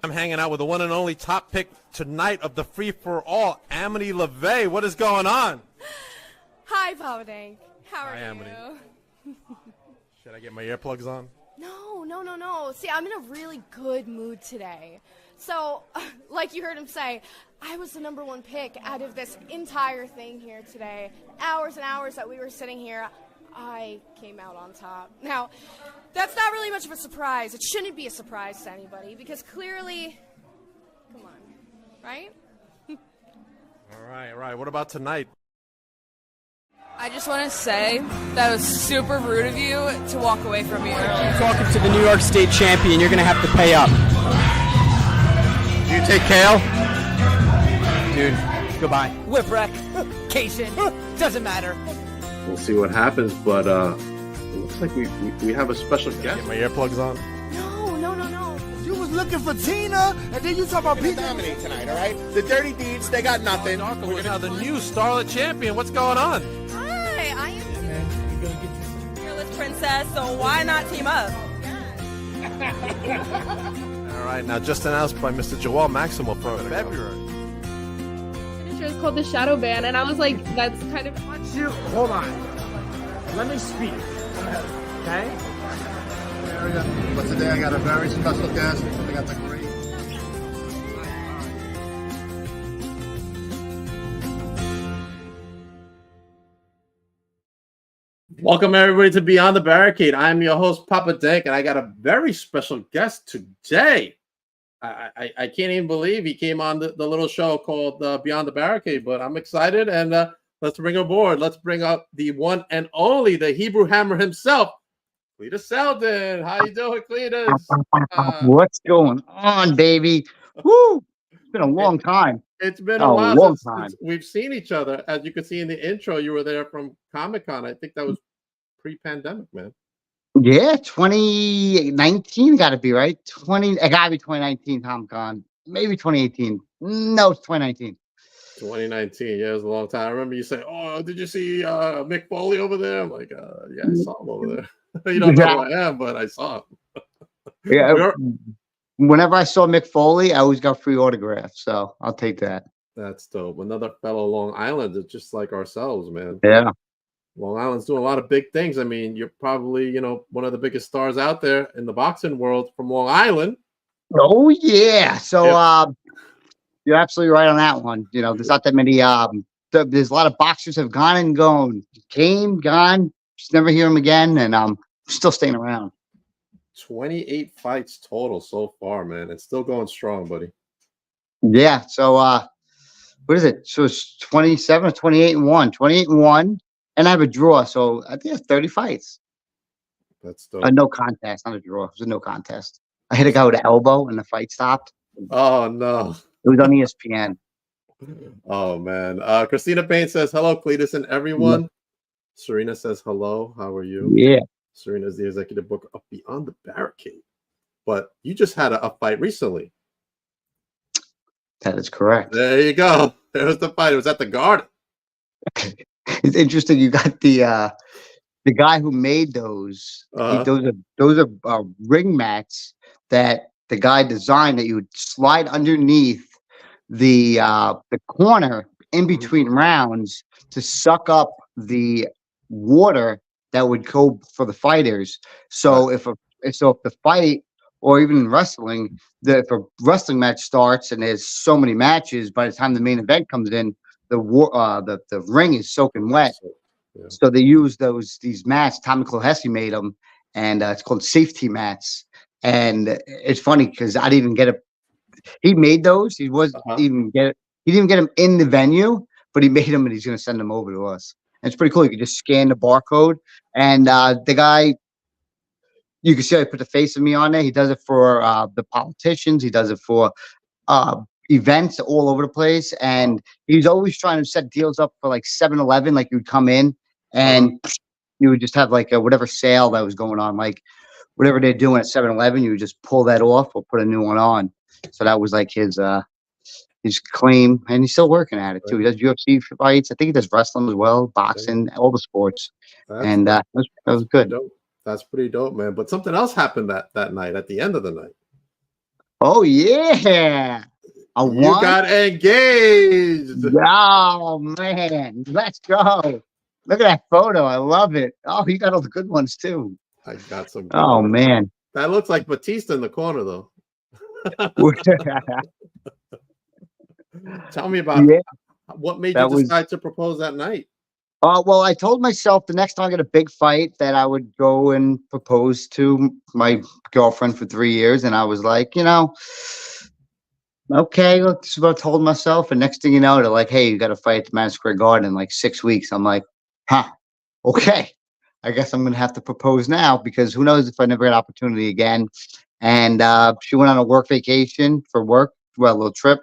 I'm hanging out with the one and only top pick tonight of the free-for-all, Amity LaVey. What is going on? Hi, Papa Dank. How are Hi, you? Amity. Should I get my earplugs on? No. See, I'm in a really good mood today. So, like you heard him say, I was the #1 pick out of this entire thing here today. Hours and hours that we were sitting here, I came out on top. Now, that's not really much of a surprise. It shouldn't be a surprise to anybody because clearly, come on, right? All right. What about tonight? I just want to say that was super rude of you to walk away from me earlier. Talking to the New York State champion, you're going to have to pay up. Do you take Kale? Dude, goodbye. Whipwreck, Cation, doesn't matter. We'll see what happens, but it looks like we have a special guest. Get my earplugs on? No. You was looking for Tina, and then you talk about people. Dominate tonight, all right? The Dirty Deeds, they got nothing. We're now the new Starlet champion. What's going on? Hi, I am. Fearless princess, so why not team up? All right, now just announced by Mr. Joel Maximo for February. It's called the Shadow Ban, and I was like, that's kind of. Hold on. Let me speak. Okay? But today I got a very special guest. I got the great. Welcome everybody to Beyond the Barricade. I'm your host, Papa Dank, and I got a very special guest today. I can't even believe he came on the little show called Beyond the Barricade, but I'm excited, and let's bring aboard. Let's bring up the one and only, the HebrewHammer himself, Cletus Seldin. How you doing, Cletus? What's going on, baby? Woo! It's been a long time. It's been a while long since time. we've seen each other. As you can see in the intro, you were there from Comic-Con. I think that was pre-pandemic, man. Yeah, 2019 got to be right. It got to be 2019 Comic-Con. Maybe 2018. No, it's 2019. 2019, yeah, it was a long time. I remember you saying, "Oh, did you see Mick Foley over there?" I'm like, "Yeah, I saw him over there." You don't know who I am, but I saw him. Yeah. Whenever I saw Mick Foley, I always got free autographs, so I'll take that. That's dope. Another fellow Long Islander, just like ourselves, man. Yeah. Long Island's doing a lot of big things. I mean, you're probably, one of the biggest stars out there in the boxing world from Long Island. Oh yeah. So you're absolutely right on that one. There's not that many. There's a lot of boxers have gone and gone, came, gone. Just never hear them again, and still staying around. 28 fights total so far, man. It's still going strong, buddy. Yeah. So what is it? So it's 27 or 28-1. 28-1, and I have a draw. So I think it's 30 fights. That's dope. A no contest, not a draw. It was a no contest. I hit a guy with an elbow, and the fight stopped. Oh no. It was on ESPN. Oh man. Christina Payne says hello, Cletus and everyone. Yeah. Serena says hello. How are you? Yeah. Serena is the executive booker of Beyond the Barricade. But you just had a fight recently. That is correct. There you go. There was the fight. It was at the Garden. It's interesting. You got the guy who made those. Those are ring mats that the guy designed that you would slide underneath the corner in between rounds to suck up the water that would go for the fighters. So if the fight, or even in wrestling, if a wrestling match starts and there's so many matches, by the time the main event comes in, the ring is soaking wet. Yeah. So they use these mats. Tommy Clohesi made them, and it's called safety mats. And it's funny because I didn't even get it. He made those. He didn't even get them in the venue, but he made them, and he's going to send them over to us. And it's pretty cool. You can just scan the barcode, and the guy, you can see I put the face of me on there. He does it for the politicians. He does it for events all over the place, and he's always trying to set deals up for like 7-Eleven. Like you'd come in, and you would just have like whatever sale that was going on, like whatever they're doing at 7-Eleven. You would just pull that off or put a new one on. So that was like his claim, and he's still working at it too. He does UFC fights. I think he does wrestling as well, boxing, all the sports. That was good. Dope. That's pretty dope, man. But something else happened that night, at the end of the night. Oh yeah, a You one. got engaged. Oh man, let's go. Look at that photo. I love it. Oh, you got all the good ones too. I got some good Oh ones. man. That looks like Batista in the corner, though. Tell me about Yeah, what made you that was. decide to propose that night. Well, I told myself the next time I get a big fight that I would go and propose to my girlfriend for 3 years, and I was like, okay, this is what I told myself. And next thing you know, they're like, hey, you got to fight at the Madison Square Garden in like 6 weeks. I'm like, huh, okay. I guess I'm going to have to propose now because who knows if I never get an opportunity again. And she went on a work vacation for work, well, a little trip.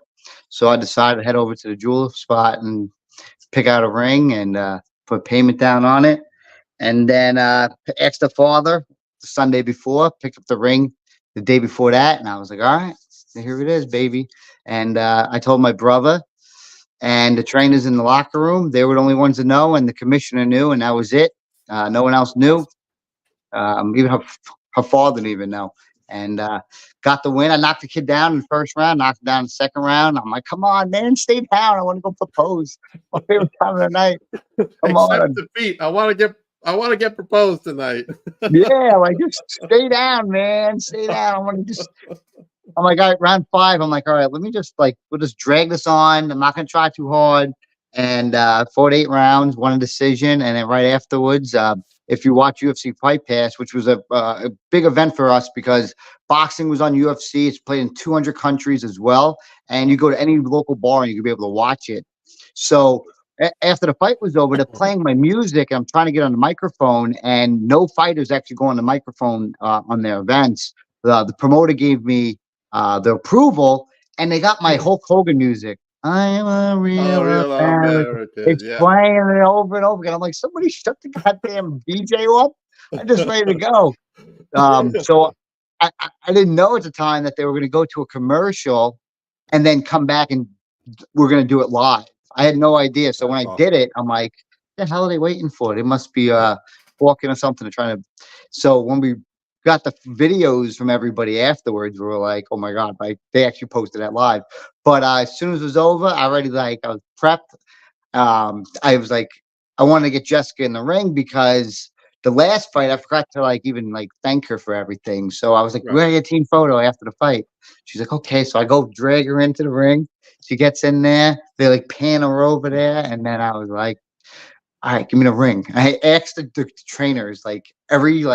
So I decided to head over to the jeweler spot and pick out a ring and put payment down on it. And then asked the father the Sunday before, picked up the ring the day before that. And I was like, all right, here it is, baby. And I told my brother and the trainers in the locker room. They were the only ones to know, and the commissioner knew, and that was it. No one else knew. Even her father didn't even know. And got the win. I knocked the kid down in the first round, knocked him down in the second round. I'm like, come on, man, stay down. I want to go propose. My favorite time of the night. Come Accept on. defeat. I want to get proposed tonight. Yeah, like just stay down, man. Stay down. I want to just. I'm like, all right, round 5. I'm like, all right, let me just we'll just drag this on. I'm not gonna try too hard. And 48 rounds, won a decision, and then right afterwards, if you watch UFC Fight Pass, which was a big event for us because boxing was on UFC. It's played in 200 countries as well, and you go to any local bar and you can be able to watch it. So after the fight was over, they're playing my music, and I'm trying to get on the microphone, and no fighters actually go on the microphone on their events. The promoter gave me the approval, and they got my Hulk Hogan music. I am a real American. It's playing it over and over again. I'm like, somebody shut the goddamn DJ up. I'm just ready to go. So I didn't know at the time that they were going to go to a commercial and then come back and we're going to do it live. I had no idea. So when I did it, I'm like, the hell are they waiting for? They must be walking or something to try to. So when we got the videos from everybody afterwards, we were like, oh my God, they actually posted that live. But as soon as it was over, I was prepped. I was like, I wanted to get Jessica in the ring because the last fight, I forgot to even thank her for everything. So I was like, we're gonna get a team photo after the fight. She's like, okay. So I go drag her into the ring. She gets in there. They pan her over there. And then I was like, all right, give me the ring. I asked the trainers every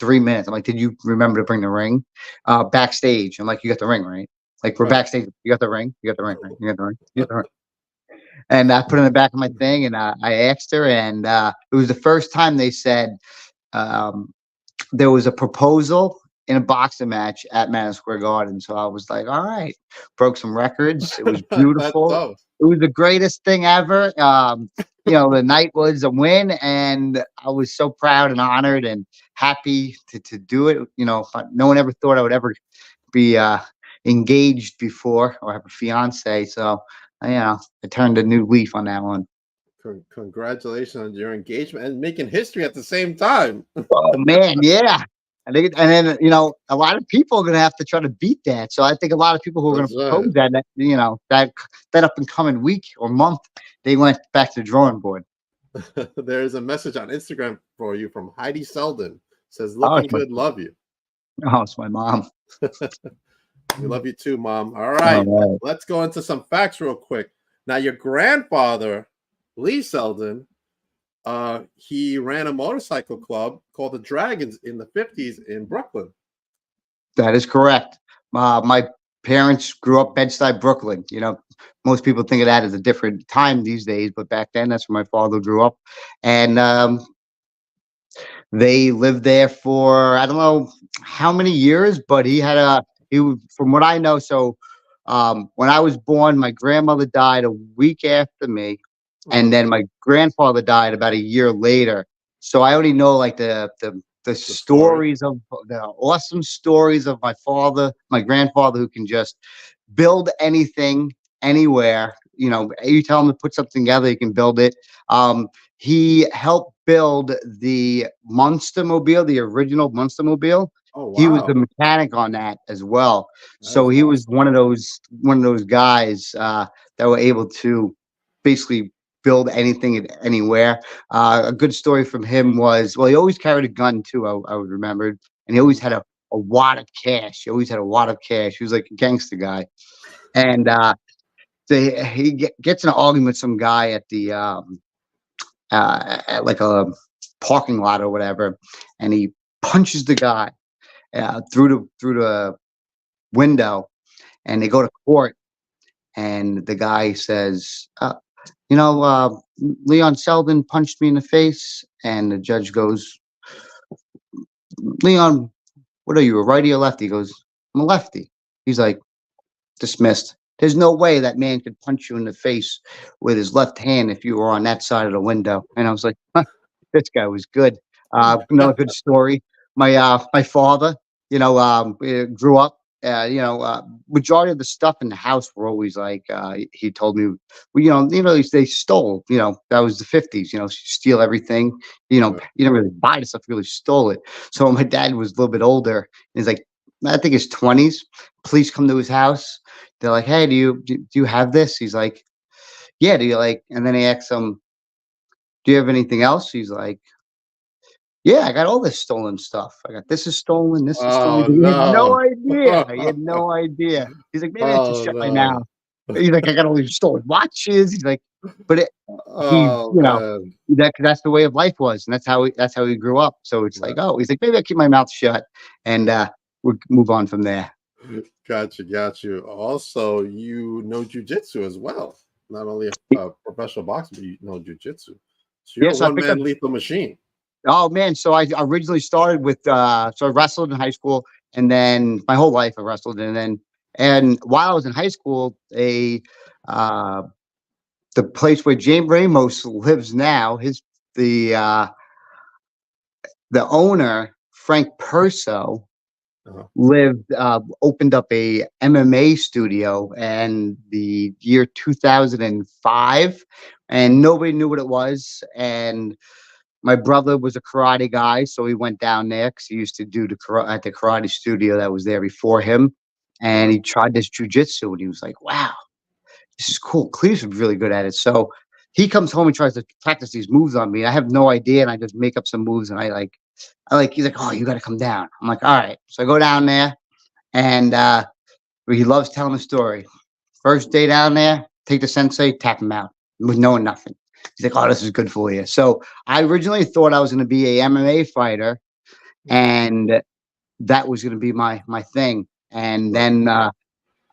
3 minutes. I'm like, did you remember to bring the ring? Backstage. I'm like, you got the ring, right? We're backstage. You got the ring? You got the ring, right? You got the ring? You got the ring. And I put it in the back of my thing, and I asked her, and it was the first time they said there was a proposal in a boxing match at Madison Square Garden. So I was like, all right, broke some records. It was beautiful. It was the greatest thing ever. The night was a win, and I was so proud and honored and happy to do it. No one ever thought I would ever be engaged before or have a fiance. So, I turned a new leaf on that one. Congratulations on your engagement and making history at the same time. Oh man, yeah. I think, and then a lot of people are going to have to try to beat that. So I think a lot of people who are going to propose that up and coming week or month, they went back to the drawing board. There's a message on Instagram for you from Heidi Seldin. Says, looking good, love you. Oh, it's my mom. We love you too, Mom. All right. Let's go into some facts real quick. Now, your grandfather, Lee Seldin, he ran a motorcycle club called the Dragons in the 50s in Brooklyn. That is correct. My parents grew up Bed-Stuy, Brooklyn. Most people think of that as a different time these days, but back then, that's where my father grew up. And they lived there for, I don't know how many years, but from what I know, so when I was born, my grandmother died a week after me, and then my grandfather died about a year later. So I only know the stories of the awesome stories of my grandfather, who can just build anything, anywhere. You tell him to put something together, he can build it. He helped build the Monstermobile, the original Monstermobile. Oh He was the wow. mechanic on that as well. So That's he was awesome. one of those guys that were able to basically build anything and anywhere. A good story from him was, well, he always carried a gun too. I would remember, and he always had a wad of cash. He always had a wad of cash. He was like a gangster guy, and gets in an argument with some guy at the at like a parking lot or whatever, and he punches the guy through the window, and they go to court, and the guy says, Leon Seldin punched me in the face, and the judge goes, Leon, what are you, a righty or lefty? He goes, I'm a lefty. He's like, dismissed. There's no way that man could punch you in the face with his left hand if you were on that side of the window. And I was like, huh, this guy was good. Another good story. My father, grew up. Majority of the stuff in the house were always like, he told me, well, they stole. That was the 50s. Steal everything. You didn't really buy the stuff, you really stole it. So my dad was a little bit older. He's like, I think his 20s. Police come to his house. They're like, hey, do you have this? He's like, yeah. Do you like? And then they ask him, do you have anything else? He's like, yeah, I got all this stolen stuff. I got this is stolen. This is stolen. Oh He had no no. idea. He had no idea. He's like, maybe I should Oh shut my no. mouth. He's like, I got all these stolen watches. He's like, but he, Oh man. that's the way of life was, and that's how he grew up. So it's like, oh, he's like, maybe I keep my mouth shut, and we'll move on from there. Got you. Also, you know jujitsu as well. Not only a professional boxer, but you know jujitsu. So you're Yes, a I picked one-man up. lethal machine. Oh man, so I originally started with so I wrestled in high school, and then my whole life I wrestled, and while I was in high school, the place where James Ramos lives now, the owner Frank Perso opened up a MMA studio in the year 2005, and nobody knew what it was, and my brother was a karate guy, so he went down there because he used to do at the karate studio that was there before him. And he tried this jujitsu, and he was like, wow, this is cool. Cletus was really good at it. So he comes home and tries to practice these moves on me. I have no idea, and I just make up some moves, and he's like, oh, you got to come down. I'm like, all right. So I go down there, and he loves telling a story. First day down there, take the sensei, tap him out with knowing nothing. He's like, oh, this is good for you. So I originally thought I was going to be a MMA fighter, and that was going to be my thing. And then I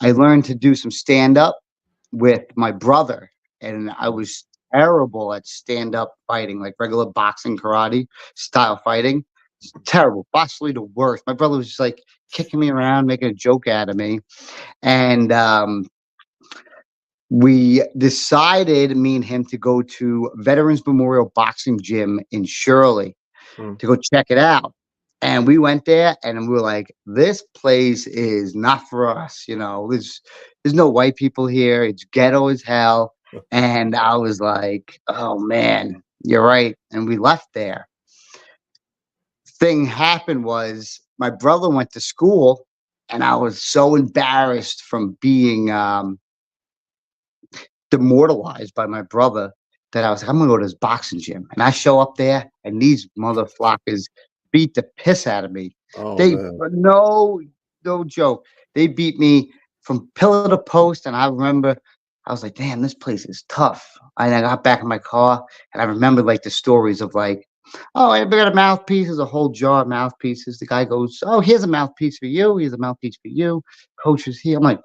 learned to do some stand-up with my brother, and I was terrible at stand-up fighting, like regular boxing, karate style fighting. It's terrible, possibly the worst. My brother was just like kicking me around, making a joke out of me. And we decided, me and him, to go to Veterans Memorial Boxing Gym in Shirley to go check it out. And we went there, and we were like, this place is not for us. There's no white people here. It's ghetto as hell. And I was like, oh man, you're right. And we left there. Thing happened was my brother went to school, and I was so embarrassed from being demoralized by my brother that I was like, I'm gonna go to this boxing gym. And I show up there, and these motherfuckers beat the piss out of me. Oh, They man. no joke. They beat me from pillar to post, and I remember I was like, damn, this place is tough. And I got back in my car, and I remember like the stories of like, oh, I got a mouthpiece. There's a whole jar of mouthpieces. The guy goes, oh, here's a mouthpiece for you. Here's a mouthpiece for you. Coach is here. I'm like,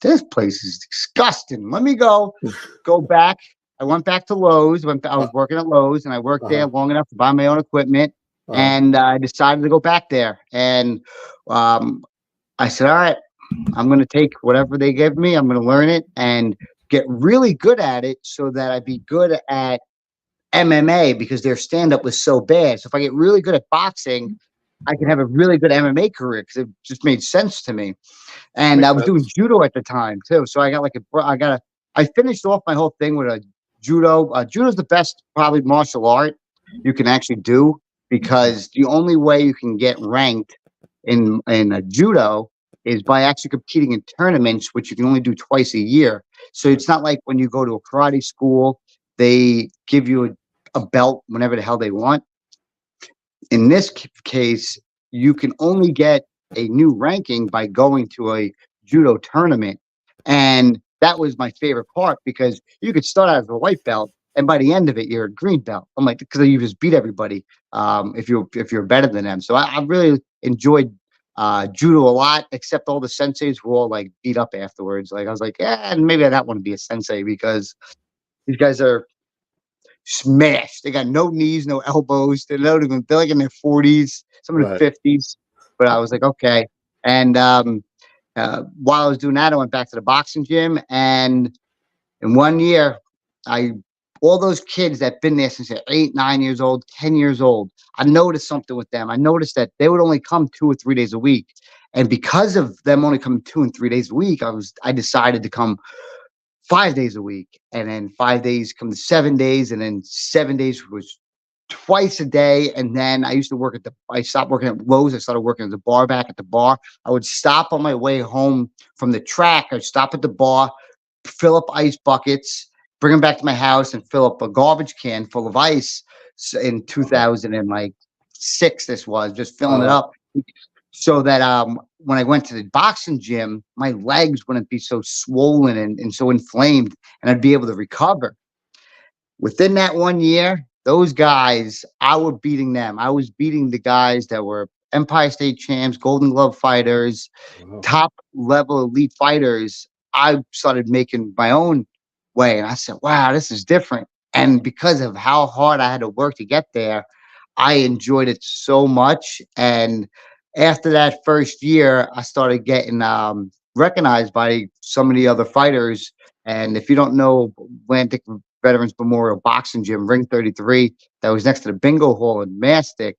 this place is disgusting. Let me go back. I went back to Lowe's. I was working at Lowe's, and I worked there long enough to buy my own equipment. And I decided to go back there. And I said, all right, I'm going to take whatever they give me. I'm going to learn it and get really good at it so that I'd be good at MMA, because their stand-up was so bad. So if I get really good at boxing, I can have a really good MMA career, because it just made sense to me. And I was doing judo at the time too. So I finished off my whole thing with a judo. Judo's the best probably martial art you can actually do, because the only way you can get ranked in judo is by actually competing in tournaments, which you can only do twice a year. So it's not like when you go to a karate school, they give you a belt whenever the hell they want. In this case, you can only get a new ranking by going to a judo tournament. And that was my favorite part because you could start out as a white belt and by the end of it, you're a green belt. I'm like, because you just beat everybody if you're better than them. So I really enjoyed judo a lot, except all the senseis were all like beat up afterwards. Like I was like, yeah, maybe I don't want to be a sensei because these guys are smashed. They got no knees, no elbows. They're like in their 40s, some in their 50s. But I was like, okay. And while I was doing that, I went back to the boxing gym, and in 1 year, all those kids that been there since they're 8, 9 years old, 10 years old, I noticed something with them. I noticed that they would only come 2 or 3 days a week. And because of them only coming 2 and 3 days a week, I decided to come 5 days a week. And then 5 days come to 7 days. And then 7 days was twice a day. And then I stopped working at Lowe's. I started working at the bar back at the bar. I would stop on my way home from the track. I'd stop at the bar, fill up ice buckets, bring them back to my house and fill up a garbage can full of ice. In 2006, this was just filling it up so that when I went to the boxing gym, my legs wouldn't be so swollen and so inflamed, and I'd be able to recover. Within that 1 year, those guys, I was beating them. I was beating the guys that were Empire State champs, Golden Glove fighters, top level elite fighters. I started making my own way, and I said, wow, this is different. And because of how hard I had to work to get there, I enjoyed it so much. And after that first year, I started getting recognized by some of the other fighters. And if you don't know Atlantic Veterans Memorial Boxing Gym, Ring 33, that was next to the bingo hall in Mastic,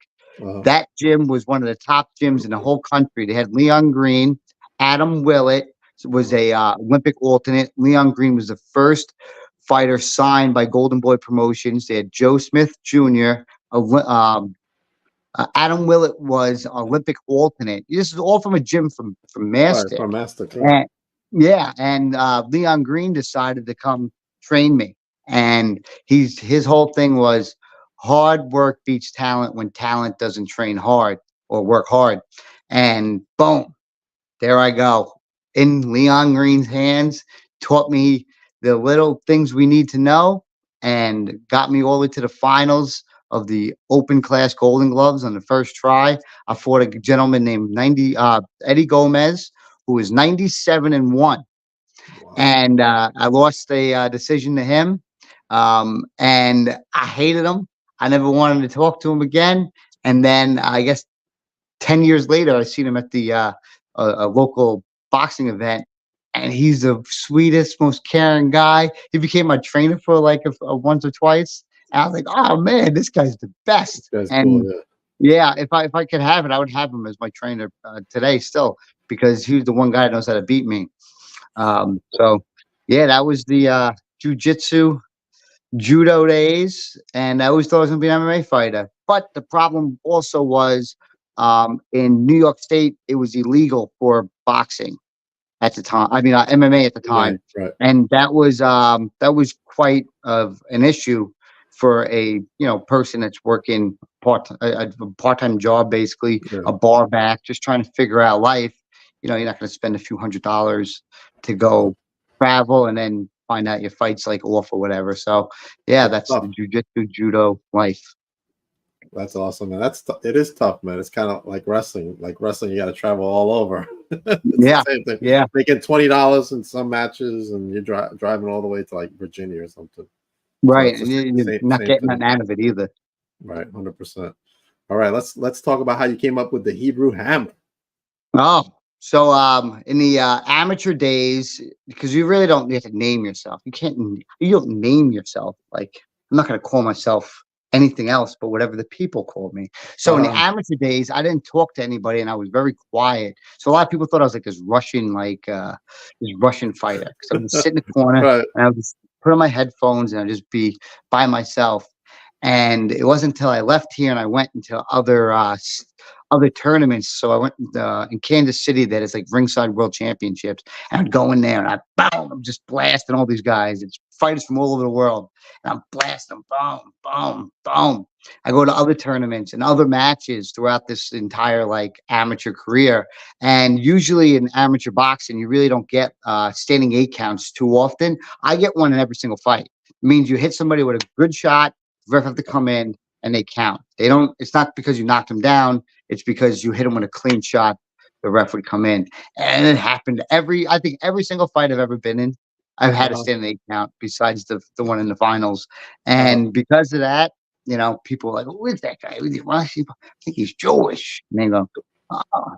that gym was one of the top gyms in the whole country. They had Leon Green, Adam Willett was a Olympic alternate. Leon Green was the first fighter signed by Golden Boy Promotions. They had Joe Smith Jr. Adam Willett was Olympic alternate. This is all from a gym from Mastic. From Mastic. And Leon Green decided to come train me. And his whole thing was hard work beats talent when talent doesn't train hard or work hard. And boom, there I go. In Leon Green's hands, taught me the little things we need to know and got me all the way to the finals of the open class Golden Gloves on the first try. I fought a gentleman named Eddie Gomez, who was 97-1. Wow. And I lost a decision to him. And I hated him. I never wanted to talk to him again. And then I guess 10 years later, I seen him at the a local boxing event, and he's the sweetest, most caring guy. He became my trainer for like once or twice. And I was like, oh man, this guy's the best. And cool, yeah, if I could have it, I would have him as my trainer today still, because he was the one guy that knows how to beat me. So yeah, that was the jiu-jitsu judo days, and I always thought I was gonna be an MMA fighter. But the problem also was in New York State, it was illegal for boxing at the time. I mean, MMA at the time, and that was quite of an issue for a person that's working a part-time job, basically a bar back, just trying to figure out life. You're not going to spend a few $100s to go travel and then find out your fight's like off or whatever. So yeah, that's the jiu-jitsu judo life. That's awesome, man. It is tough, man. It's kind of like wrestling. Like wrestling, you got to travel all over. Yeah, same thing. Yeah. Making $20 in some matches, and you're driving all the way to like Virginia or something. Right, so and you're not getting nothing out of it either. Right, 100%. All right, let's talk about how you came up with the HebrewHammer. Oh, so in the amateur days, because you really don't have to name yourself. You don't name yourself. Like, I'm not going to call myself anything else but whatever the people called me. So in the amateur days, I didn't talk to anybody, and I was very quiet. So a lot of people thought I was like this Russian fighter. So I would sit in the corner and I would just put on my headphones and I'd just be by myself. And it wasn't until I left here and I went into other tournaments. So I went in Kansas City, that is like Ringside World Championships, and I'd go in there and I'm just blasting all these guys. It's fighters from all over the world, and I'm blasting, boom, boom, boom. I go to other tournaments and other matches throughout this entire like amateur career. And usually in amateur boxing, you really don't get standing 8 counts too often. I get one in every single fight. It means you hit somebody with a good shot, the ref have to come in and they count. They don't. It's not because you knocked them down. It's because you hit them with a clean shot. The ref would come in, and it happened I think every single fight I've ever been in, I've had a standing 8 count besides the one in the finals. And because of that, you know, people are like, "Who is that guy? I think he's Jewish." And they go, "Oh,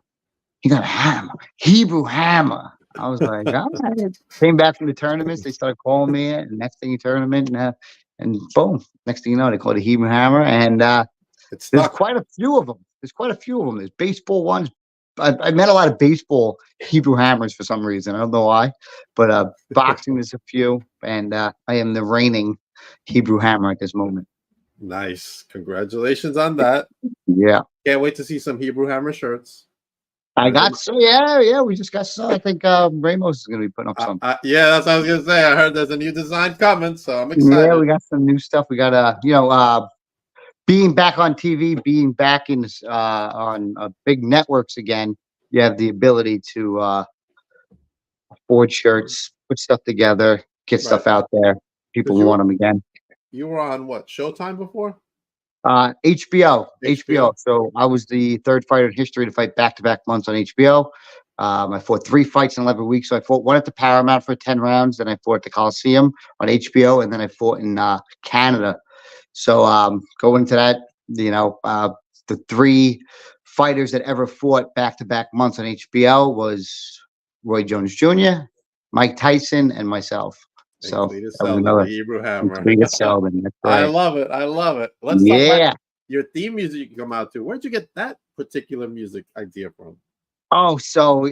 he got a hammer, Hebrew hammer." I was like, "All right." Came back from the tournaments. They started calling me it, and next thing you tournament, and boom, next thing you know, they call it a Hebrew hammer. And there's quite a few of them. There's baseball ones. I met a lot of baseball Hebrew hammers for some reason. I don't know why, but boxing there's a few, and I am the reigning Hebrew hammer at this moment. Nice. Congratulations on that. Yeah. Can't wait to see some Hebrew Hammer shirts. I got so yeah, we just got so I think Ramos is gonna be putting up some. Yeah, that's what I was gonna say. I heard there's a new design coming, so I'm excited. Yeah, we got some new stuff. We got being back on TV, being back in on big networks again. You have the ability to afford shirts, put stuff together, get stuff out there. People want them again. You were on what, Showtime before? HBO. So I was the 3rd fighter in history to fight back-to-back months on HBO. I fought 3 fights in 11 weeks. So I fought one at the Paramount for 10 rounds, then I fought at the Coliseum on HBO, and then I fought in Canada. So going into that, you know, the 3 fighters that ever fought back-to-back months on HBO was Roy Jones Jr., Mike Tyson, and myself. So Seldin, the Hebrew Hammer. Seldin, that's right. I love it. Let's talk about your theme music you can come out to. Where'd you get that particular music idea from? Oh, so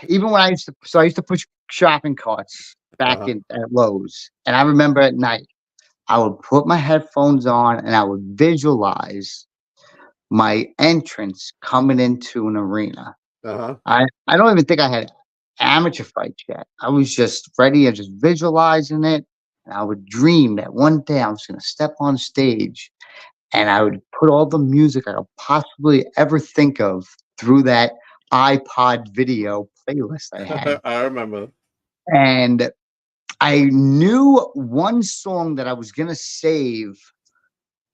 even when I used to push shopping carts back at Lowe's, and I remember at night I would put my headphones on and I would visualize my entrance coming into an arena. I don't even think I had amateur fights yet. I was just ready and just visualizing it. And I would dream that one day I was going to step on stage and I would put all the music I could possibly ever think of through that iPod video playlist I had. I remember. And I knew one song that I was going to save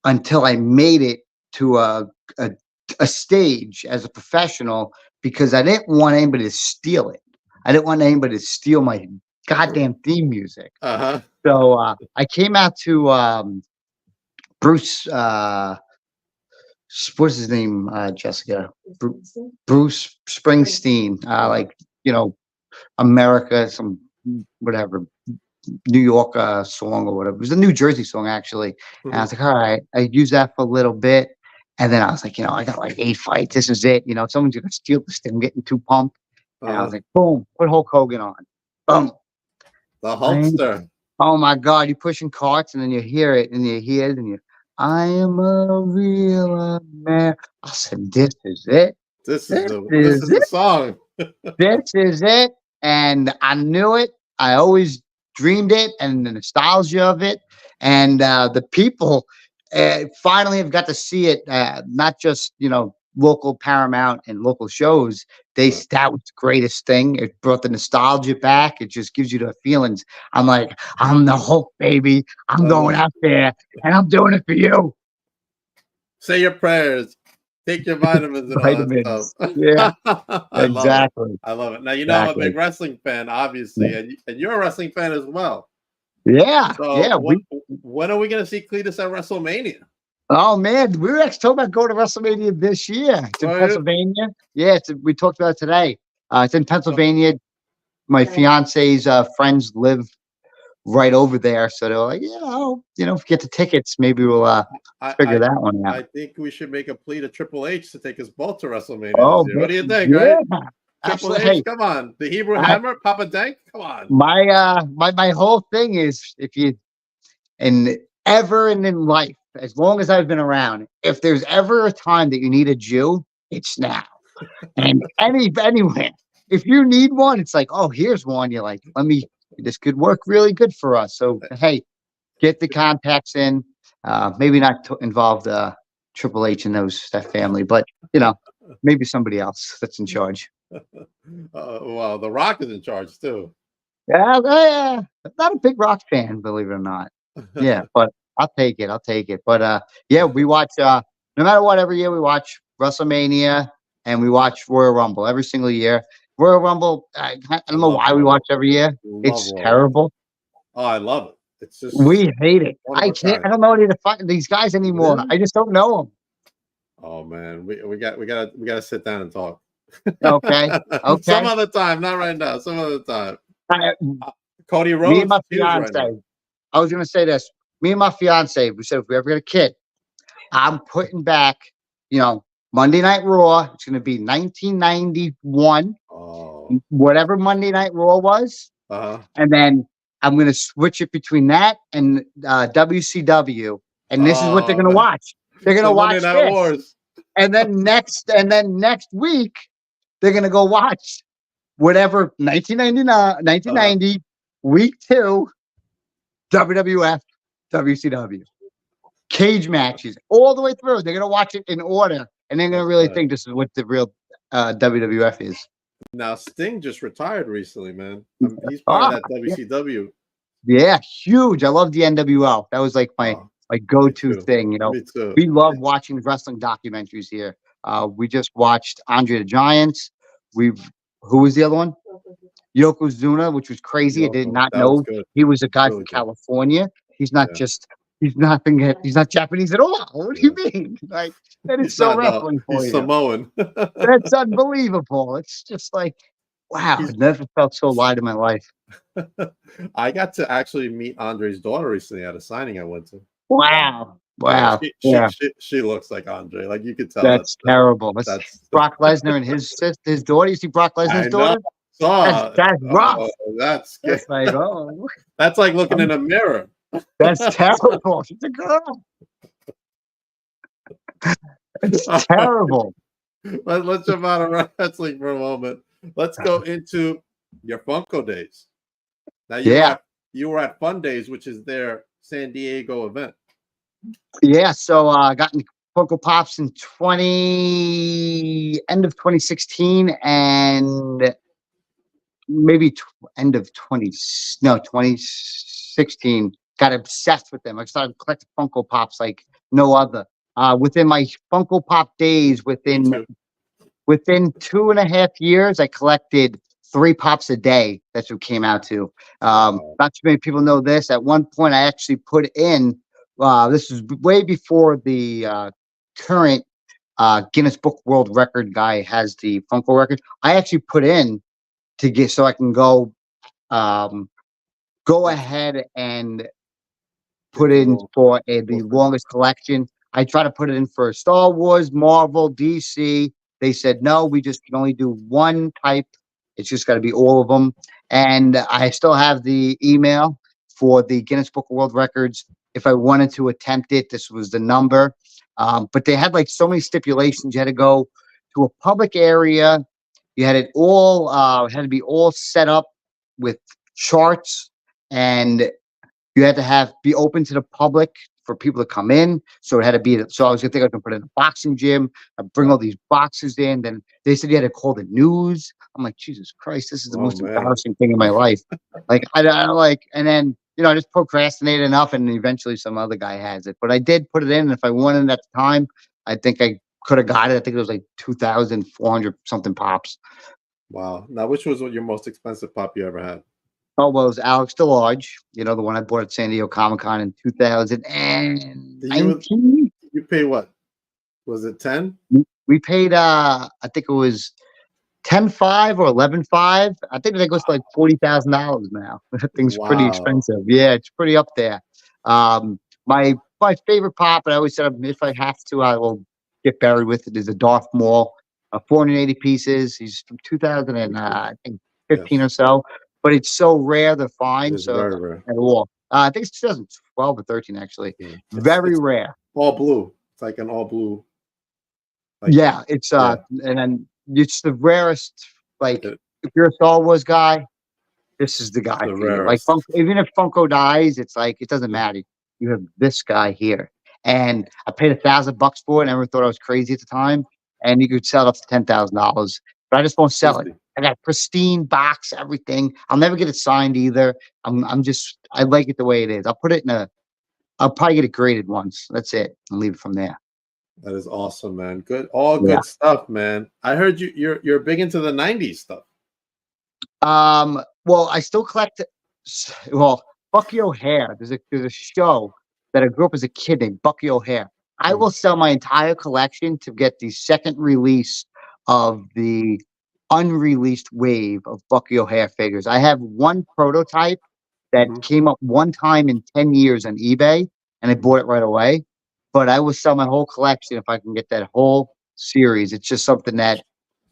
until I made it to a stage as a professional, because I didn't want anybody to steal it. I didn't want anybody to steal my goddamn theme music. So I came out to Bruce, what's his name, Jessica? Bruce Springsteen, like, you know, America, some whatever, New York song or whatever. It was a New Jersey song, actually. And I was like, all right, I used that for a little bit. And then I was like, you know, I got like 8 fights. This is it. You know, someone's going to steal this thing. I'm getting too pumped. And I was like, boom, put Hulk Hogan on. Boom. The Hulkster. Oh, my God. You're pushing carts, and then you hear it, and you hear it, and I am a real man. I said, this is it. This is the song. This is it. And I knew it. I always dreamed it, and the nostalgia of it. And the people finally have got to see it, not just, you know, local Paramount and local shows. That was the greatest thing. It brought the nostalgia back. It just gives you the feelings. I'm like, I'm the Hulk, baby. I'm going out there and I'm doing it for you. Say your prayers. Take your vitamins and all that stuff. Yeah, exactly. I love it. Now, you know, I'm a big wrestling fan, obviously, and you're a wrestling fan as well. Yeah. So when are we going to see Cletus at WrestleMania? Oh, man, we were actually talking about going to WrestleMania this year. It's in Pennsylvania. Yeah, we talked about it today. It's in Pennsylvania. My fiance's friends live right over there, so they're like, yeah, I'll, you know, get the tickets. Maybe we'll figure that one out. I think we should make a plea to Triple H to take us both to WrestleMania. Oh, what do you think, right? Triple H, come on. The Hebrew Hammer, Papa Dank, come on. My whole thing is, if you, and ever in life, as long as I've been around, if there's ever a time that you need a Jew, it's now. And anywhere, if you need one, it's like, oh, here's one. You're like, this could work really good for us. So hey, get the contacts in. Maybe not to involve the Triple H and that family, but maybe somebody else that's in charge. Well, The Rock is in charge too. Yeah, I'm not a big Rock fan, believe it or not. Yeah, but I'll take it. But yeah, we watch no matter what, every year we watch WrestleMania and we watch Royal Rumble every single year. Royal Rumble, I don't know why we watch every year. It's terrible. Oh, I love it. It's just we hate it. I don't know any of these guys anymore. Really? I just don't know them. Oh man, we gotta sit down and talk. Okay. Some other time, not right now. Some other time. Cody Rhodes. Me and my fiance. Right, I was gonna say this. Me and my fiance, we said if we ever get a kid, I'm putting back, Monday Night Raw. It's gonna be 1991. Whatever Monday Night Raw was. And then I'm gonna switch it between that and WCW. And this is what they're gonna watch. They're gonna watch this. Wars. And then next week, they're gonna go watch whatever 1990 week 2 WWF WCW cage matches all the way through. They're gonna watch it in order, and they're gonna really think this is what the real WWF is. Now Sting just retired recently, man. He's part of that WCW. Yeah, huge. I love the NWO. That was like my go-to thing. Me too. We love watching wrestling documentaries here. We just watched Andre the Giant. Who was the other one? Yokozuna, which was crazy. I did not know he was a guy from California. He's not he's not Japanese at all. What do you mean? Like, that is so wrestling for you. He's Samoan. That's unbelievable. It's just like, wow, I've never felt so light in my life. I got to actually meet Andre's daughter recently at a signing I went to. Wow. She looks like Andre. Like, you could tell. That's terrible. That's Brock Lesnar and his daughter. You see Brock Lesnar's daughter? That's rough. That's like, that's like looking in a mirror. That's terrible. She's a girl. It's terrible. Let's jump out of wrestling for a moment. Let's go into your Funko days. Now you were at Fun Days, which is their San Diego event. Yeah, so I got into Funko Pops in end of 2016 and maybe end of 2016. Got obsessed with them. I started collecting Funko Pops like no other. Within my Funko Pop days, within 2.5 years, I collected 3 pops a day. That's what came out to. Not too many people know this. At one point, I actually put in. This is way before the current Guinness Book World Record guy has the Funko record. I actually put in to get so I can go ahead and put in for the longest collection. I tried to put it in for Star Wars, Marvel, DC. They said no. We just can only do one type. It's just got to be all of them. And I still have the email for the Guinness Book of World Records. If I wanted to attempt it, this was the number. But they had like so many stipulations. You had to go to a public area. You had it all had to be all set up with charts, and you had to be open to the public for people to come in. So it had to be. So I was gonna put it in a boxing gym. I bring all these boxes in. Then they said you had to call the news. I'm like, Jesus Christ, this is the most embarrassing thing in my life. Like I like, and then. I just procrastinated enough, and eventually some other guy has it. But I did put it in, and if I wanted it at the time, I think I could have got it. I think it was like 2,400 something pops. Wow. Now, which was your most expensive pop you ever had? Oh, well, it was Alex DeLarge, the one I bought at San Diego Comic-Con in 2019. You paid what? Was it 10? We paid, I think it was 10.5 or 11.5. I think that goes to like $40,000 now. That thing's pretty expensive. Yeah, it's pretty up there. My favorite pop, and I always said if I have to, I will get buried with it, is a Darth Maul, 480 pieces. He's from 2015 or so, but it's so rare to find. It's very rare. At all. I think it's 2012 or 13 actually. Very rare. all blue. It's like an all blue. Like, Yeah, it's yeah. and then it's the rarest. Like, It- if you're a Star Wars guy, this is the guy The for you. Like, rarest. Even if Funko dies, it's like it doesn't matter. You have this guy here, and I paid $1,000 for it. And I never thought I was crazy at the time, and you could sell it up to $10,000. But I just won't sell it. I got pristine box, everything. I'll never get it signed either. I like it the way it is. I'll put it in I'll probably get it graded once. That's it, and leave it from there. That is awesome, man. Good, all Yeah. good stuff, man. I heard you're big into the '90s stuff. Well, I still collect. Well, Bucky O'Hare. There's a show that I grew up as a kid named Bucky O'Hare. I will sell my entire collection to get the second release of the unreleased wave of Bucky O'Hare figures. I have one prototype that came up one time in 10 years on eBay, and I bought it right away. But I will sell my whole collection if I can get that whole series. It's just something that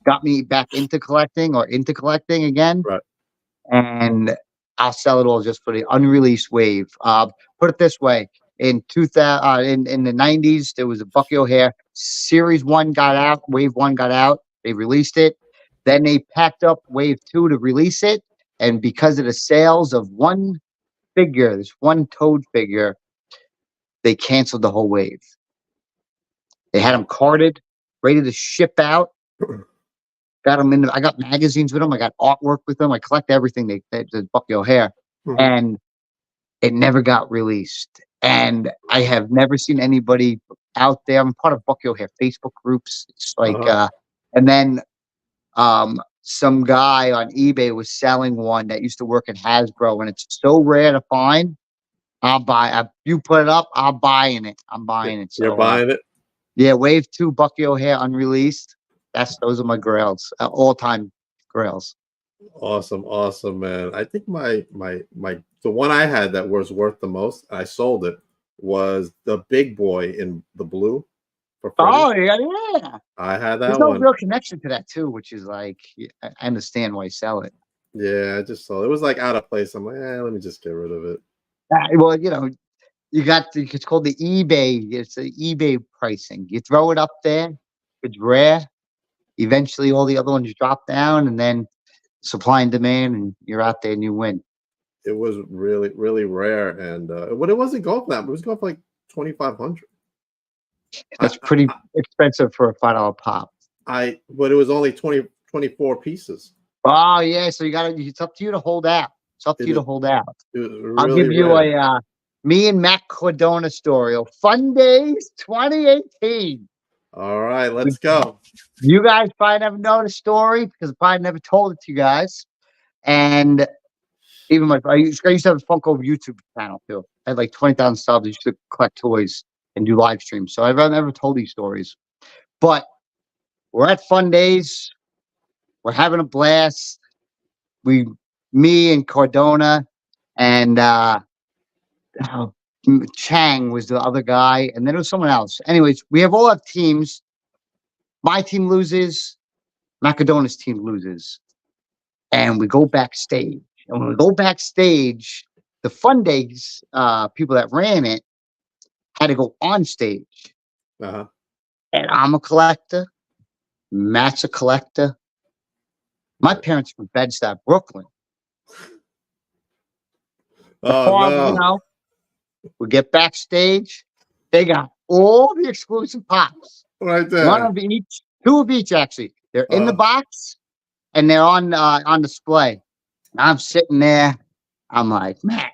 got me back into collecting again. Right. And I'll sell it all just for the unreleased wave. Put it this way: in 2000, in the 90s, there was a Bucky O'Hare Series 1 got out, Wave 1 got out. They released it. Then they packed up Wave 2 to release it. And because of the sales of one figure, this one Toad figure, they canceled the whole wave. They had them carted, ready to ship out. Got them in. I got magazines with them. I got artwork with them. I collect everything they did Bucky O'Hare, and it never got released. And I have never seen anybody out there. I'm part of Bucky O'Hare Facebook groups. It's like, and then some guy on eBay was selling one that used to work at Hasbro, and it's so rare to find. I'll buy. You put it up, I'm buying it. I'm buying it. So, You're buying it. Yeah, Wave 2 Bucky O'Hare unreleased. Those are my grails, all-time grails. Awesome, man. I think my the one I had that was worth the most, I sold it, was the big boy in the blue. Oh yeah. I had that There's one. no real connection to that too, which is like I understand why you sell it. Yeah, I just saw it. It was like out of place. I'm like, let me just get rid of it. Well, you got it's called the eBay. It's the eBay pricing. You throw it up there, it's rare. Eventually, all the other ones drop down, and then supply and demand, and you're out there and you win. It was really, really rare, and but it wasn't going for that. It was going for like $2,500. That's pretty expensive for a $5 pop. But it was only 24 pieces. Oh yeah, so it's up to you to hold out. It's up to you to hold out. Really I'll give you a me and Matt Cordona story. Fun Days 2018. All right, let's go. You guys probably never know the story because I probably never told it to you guys. And even I used to have a Funko YouTube channel too. I had like 20,000 subs. I used to collect toys and do live streams. So I've never told these stories. But we're at Fun Days. We're having a blast. Me and Cordona and Chang was the other guy, and then it was someone else. Anyways, we all have teams. My team loses, Macedona's team loses, and we go backstage. And when we go backstage, the Fun Days people that ran it had to go on stage. And I'm a collector. Matt's a collector. My parents from Bed-Stuy, Brooklyn. We get backstage. They got all the exclusive pops. Right there. One of each, two of each actually. They're in the box and they're on display. And I'm sitting there. I'm like, Matt,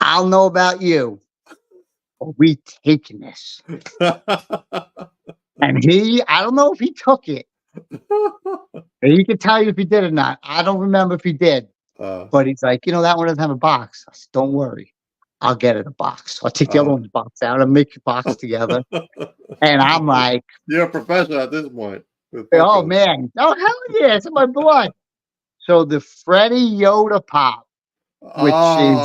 I'll know about you. But we taking this. And I don't know if he took it. He can tell you if he did or not. I don't remember if he did. But he's like, that one doesn't have a box. I said, don't worry. I'll get it a box. I'll take the other one's box out and make your box together. And I'm like, you're a professional at this point. Oh, man. Oh, hell yeah. It's in my blood. So the Freddie Yoda pop, which is,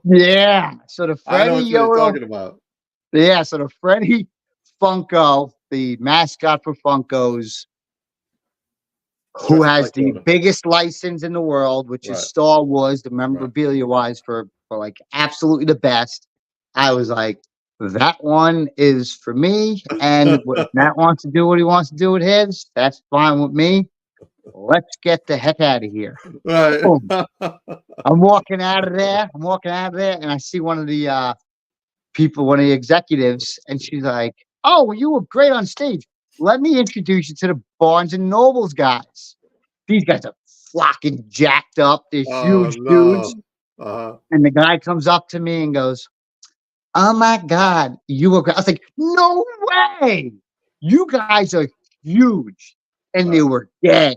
yeah. So the Freddie I know what Yoda. you're talking about. Yeah. So the Freddie Funko, the mascot for Funkos, who has the biggest license in the world, which is Star Wars, the memorabilia wise for like absolutely the best. I was like, that one is for me. And if Matt wants to do what he wants to do with his, that's fine with me. Let's get the heck out of here. Right. Boom. I'm walking out of there. And I see one of the people, one of the executives, and she's like, "Oh, well, you were great on stage. Let me introduce you to the Barnes and Nobles guys. These guys are flocking jacked up. They're Oh huge no. dudes." And the guy comes up to me and goes, "Oh my God, you were great." I was like, "No way! You guys are huge." And they were dead.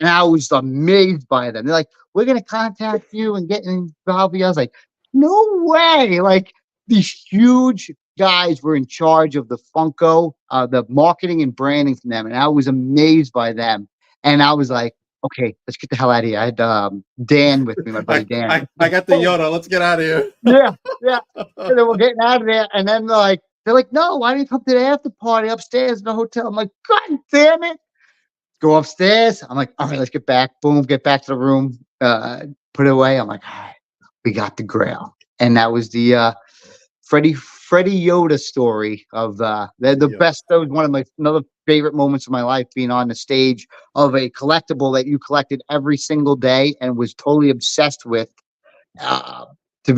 And I was amazed by them. They're like, "We're going to contact you and get involved with you." I was like, "No way." Like, these huge guys were in charge of the Funko, the marketing and branding for them. And I was amazed by them. And I was like, okay, let's get the hell out of here. I had Dan with me, my buddy Dan. I got the Yoda. Let's get out of here. Yeah. And then we're getting out of there. And then they're like, "No, why didn't you come to the after party upstairs in the hotel?" I'm like, "God damn it." Go upstairs. I'm like, "All right, let's get back." Boom, get back to the room, put it away. I'm like, "All right, we got the Grail." And that was the Freddie Yoda story of the best. That was one of my another favorite moments of my life, being on the stage of a collectible that you collected every single day and was totally obsessed with. To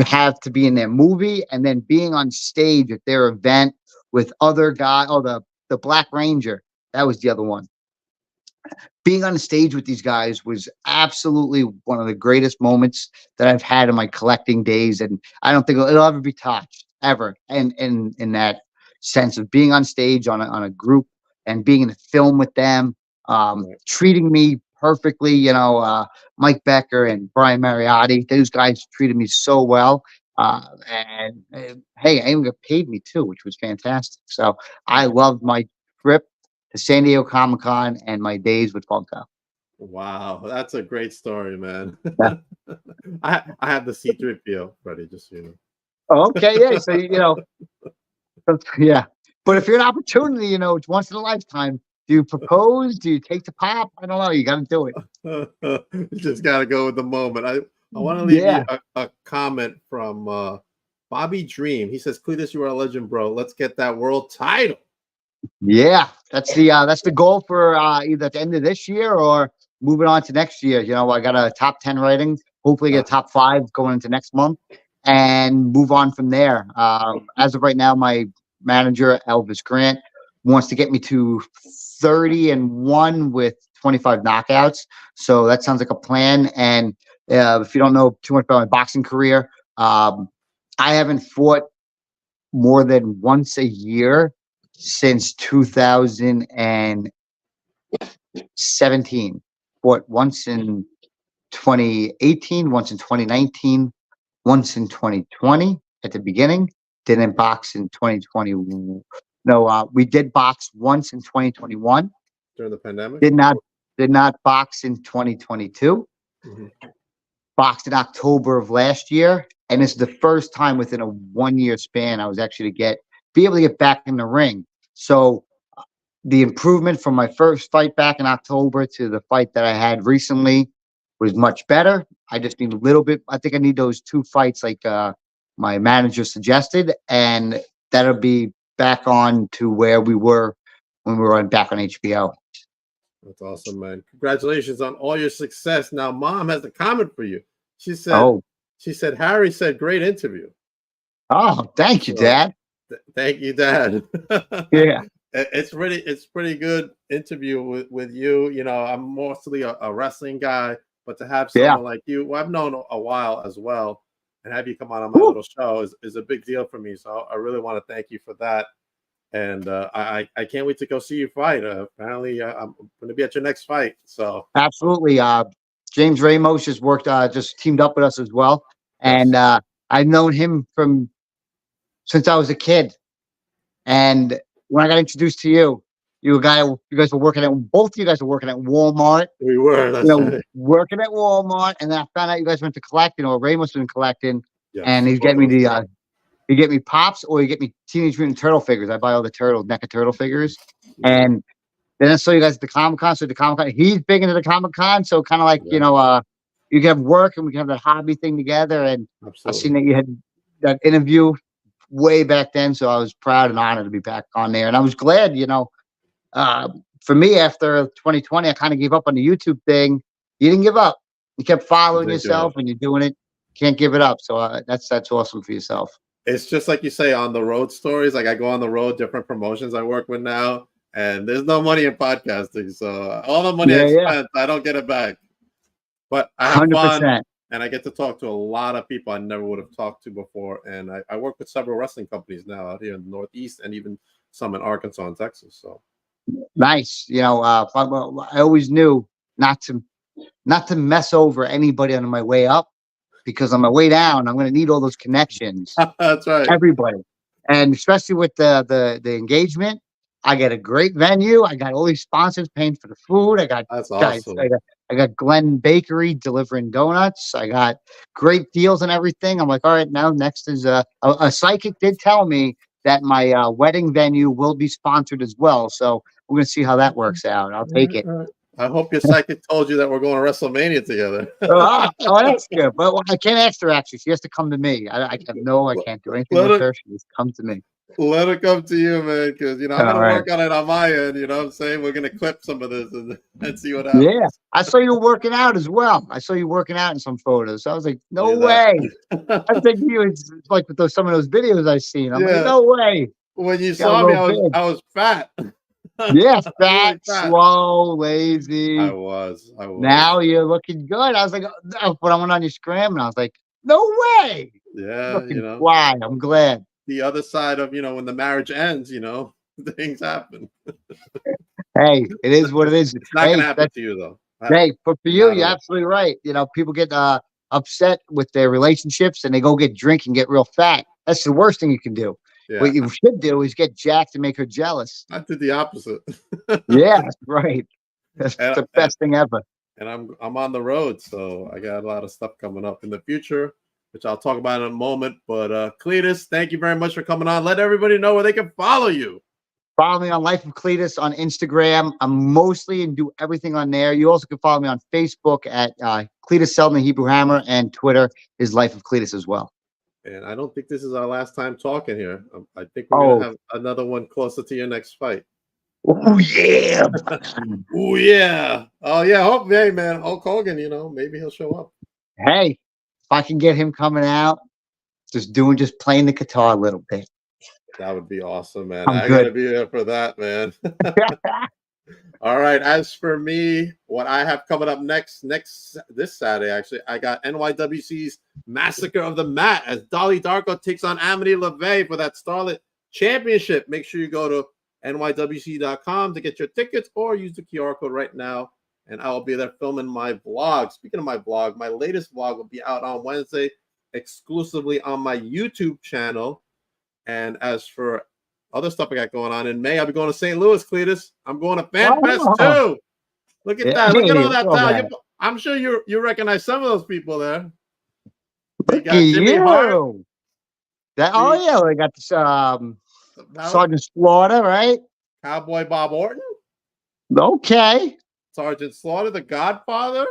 have to be in their movie and then being on stage at their event with other guys. Oh, the Black Ranger. That was the other one. Being on the stage with these guys was absolutely one of the greatest moments that I've had in my collecting days, and I don't think it'll ever be touched ever. And in that sense of being on stage on a group and being in a film with them, treating me perfectly. Mike Becker and Brian Mariotti, those guys treated me so well. And hey, I even got paid me too, which was fantastic. So I loved my trip to San Diego Comic-Con and my days with Funko. Wow, that's a great story, man. Yeah. I have the C-3PO, Freddie, just so you know. Oh, okay, yeah. So yeah. But if you're an opportunity, it's once in a lifetime. Do you propose? Do you take the pop? I don't know. You got to do it. You just got to go with the moment. I want to leave you a comment from Bobby Dream. He says, "Cletus, you are a legend, bro. Let's get that world title." Yeah, that's the goal for either at the end of this year or moving on to next year. I got a top 10 rating. Hopefully, get a top 5 going into next month, and move on from there. As of right now, my manager Elvis Grant wants to get me to 30-1 with 25 knockouts. So that sounds like a plan. And if you don't know too much about my boxing career, I haven't fought more than once a year since 2017. Fought once in 2018, once in 2019, once in 2020 at the beginning. Didn't box in 2020. No, we did box once in 2021 during the pandemic. Did not box in 2022. Mm-hmm. Boxed in October of last year, and it's the first time within a 1-year span I was actually be able to get back in the ring. So the improvement from my first fight back in October to the fight that I had recently was much better. I just need a little bit. I think I need those 2 fights like my manager suggested, and that'll be back on to where we were when we were back on HBO. That's awesome, man. Congratulations on all your success. Now, Mom has a comment for you. She said, Harry said, great interview. Oh, thank you, Dad. Thank you, Dad. Yeah. It's pretty good interview with you. I'm mostly a wrestling guy, but to have someone like you, who I've known a while as well, and have you come on my little show is a big deal for me. So I really want to thank you for that. And I can't wait to go see you fight. Apparently, I'm going to be at your next fight. So absolutely. James Ramos just teamed up with us as well. And I've known him since I was a kid. And when I got introduced to you, you guys were working both of you guys were working at Walmart. We were, that's right. Working at Walmart. And then I found out you guys went to collecting, or Ramos been collecting. Yes. And he's getting me you get me Pops, or you get me Teenage Mutant Turtle figures. I buy all the NECA turtle figures. And then I saw you guys at the Comic-Con. So the Comic-Con, he's big into the Comic-Con. So kind of like, you can have work and we can have that hobby thing together. And I've seen that you had that interview way back then. So I was proud and honored to be back on there. And I was glad, for me, after 2020, I kind of gave up on the YouTube thing. You didn't give up. You kept following yourself and you're doing it. Can't give it up. So that's awesome for yourself. It's just like you say on the road stories. Like I go on the road, different promotions I work with now, and there's no money in podcasting. So all the money I spent, I don't get it back. But I have 100%. Fun, and I get to talk to a lot of people I never would have talked to before. And I work with several wrestling companies now out here in the Northeast, and even some in Arkansas and Texas. So nice. I always knew not to mess over anybody on my way up, because on my way down, I'm going to need all those connections. That's right. Everybody. And especially with the engagement, I got a great venue. I got all these sponsors paying for the food. I got That's awesome. I got Glenn Bakery delivering donuts. I got great deals and everything. I'm like, all right, now next is a psychic did tell me that my wedding venue will be sponsored as well. So we're going to see how that works out. I'll take it. I hope your psychic told you that we're going to WrestleMania together. Oh, that's good. But I can't ask her, actually. She has to come to me. I can't do anything with her. She just come to me. Let her come to you, man, because, I'm going to work on it on my end. You know what I'm saying? We're going to clip some of this and see what happens. Yeah. I saw you working out as well. I saw you working out in some photos. So I was like, no way. I think it's like with some of those videos I've seen. I'm like, no way. When you saw me, I was fat. Yeah, fat, slow, lazy. I was. Now you're looking good. I was like, but I went on your scram and I was like, no way. Yeah, why? I'm glad. The other side of, when the marriage ends, things happen. Hey, it is what it is. It's not going to happen to you, though. Hey, but for you, you're absolutely right. People get upset with their relationships and they go get drink and get real fat. That's the worst thing you can do. Yeah. What you should do is get jacked to make her jealous. I did the opposite. Yeah, right. That's the best thing ever. And I'm on the road, so I got a lot of stuff coming up in the future, which I'll talk about in a moment. But Cletus, thank you very much for coming on. Let everybody know where they can follow you. Follow me on Life of Cletus on Instagram. I'm mostly and do everything on there. You also can follow me on Facebook at Cletus Seldin, HebrewHammer, and Twitter is Life of Cletus as well. And I don't think this is our last time talking here. I think we're going to have another one closer to your next fight. Oh, yeah. Oh, yeah. Oh, yeah. Hey, man. Hulk Hogan, maybe he'll show up. Hey, if I can get him coming out, just playing the guitar a little bit. That would be awesome, man. I got to be there for that, man. All right. As for me, what I have coming up this Saturday, actually, I got NYWC's Massacre of the Mat as Dolly Darko takes on Amity LaVey for that Starlet Championship. Make sure you go to nywc.com to get your tickets or use the QR code right now, and I will be there filming my vlog. Speaking of my vlog, my latest vlog will be out on Wednesday exclusively on my YouTube channel. And as for other stuff I got going on in May, I'll be going to St. Louis, Cletus. I'm going to Fan Fest too. Look at that. Look at all that talent. I'm sure you recognize some of those people there. Look at you. They got this Sergeant Slaughter, right? Cowboy Bob Orton. Okay. Sergeant Slaughter, the Godfather.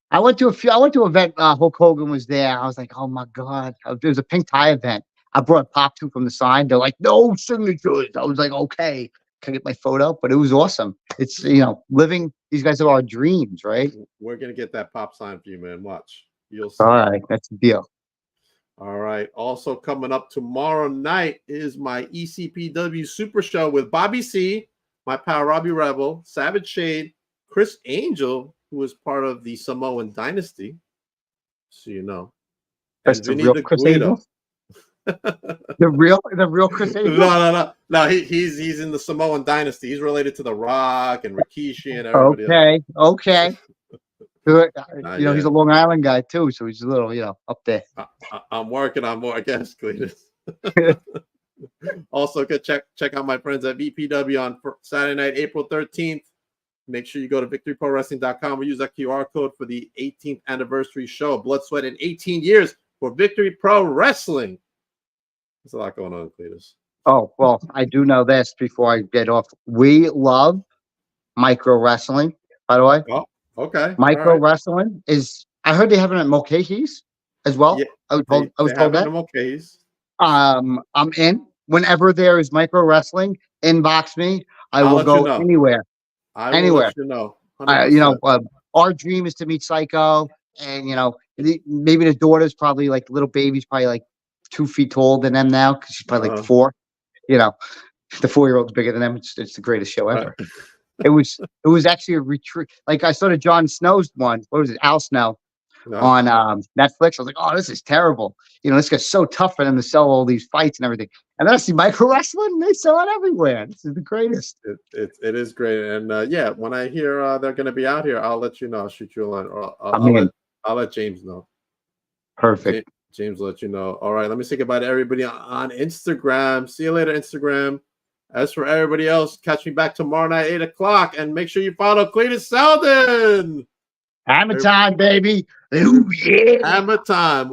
I went to an event. Hulk Hogan was there. I was like, oh my God. There was a pink tie event. I brought Pop 2 from the sign. They're like, no signatures. I was like, okay, can I get my photo? But it was awesome. It's, living, these guys are our dreams, right? We're going to get that Pop sign for you, man. Watch. You'll see. All right. That's the deal. All right. Also coming up tomorrow night is my ECPW Super Show with Bobby C, my pal Robbie Rebel, Savage Shade, Chris Angel, who is part of the Samoan Dynasty. So you know. That's the real Chris Angel? The real Chris Angel? No. He's in the Samoan Dynasty. He's related to The Rock and Rikishi and everybody. Okay. He's a Long Island guy too, so he's a little, up there. I'm working on more guests, Cletus. Also, check out my friends at VPW on Saturday night, April 13th. Make sure you go to victoryprowrestling.com or use that QR code for the 18th anniversary show. Blood, Sweat, and 18 years for Victory Pro Wrestling. There's a lot going on, Cletus. Oh, well, I do know this before I get off. We love micro wrestling, by the way. Oh, okay. Micro wrestling is, I heard they have it at Mulcahy's as well. Yeah, I was told that. Mulcahy's. I'm in. Whenever there is micro wrestling, inbox me. I I'll will let go you know. anywhere. I will Anywhere. let you know. You 100%. know, our dream is to meet Psycho, and you know, maybe the daughter's probably like the little baby's probably like 2 feet taller than them now because she's probably like 4. You know, the 4-year-old's bigger than them. It's the greatest show ever. Right. It was actually a retreat. Like I saw the Jon Snow's one. What was it? Al Snow No. on Netflix. I was like, oh, this is terrible. You know, this guy's so tough for them to sell all these fights and everything. And then I see micro wrestling. They sell it everywhere. This is the greatest. It is great. And yeah, when I hear they're going to be out here, I'll let you know. I'll shoot you a line. Or I'll let James know. Perfect. James will let you know. All right, let me say goodbye to everybody on Instagram. See you later, Instagram. As for everybody else, catch me back tomorrow night, 8 o'clock. And make sure you follow Cletus Seldin. Hammer time, baby. Ooh, yeah. Hammer time.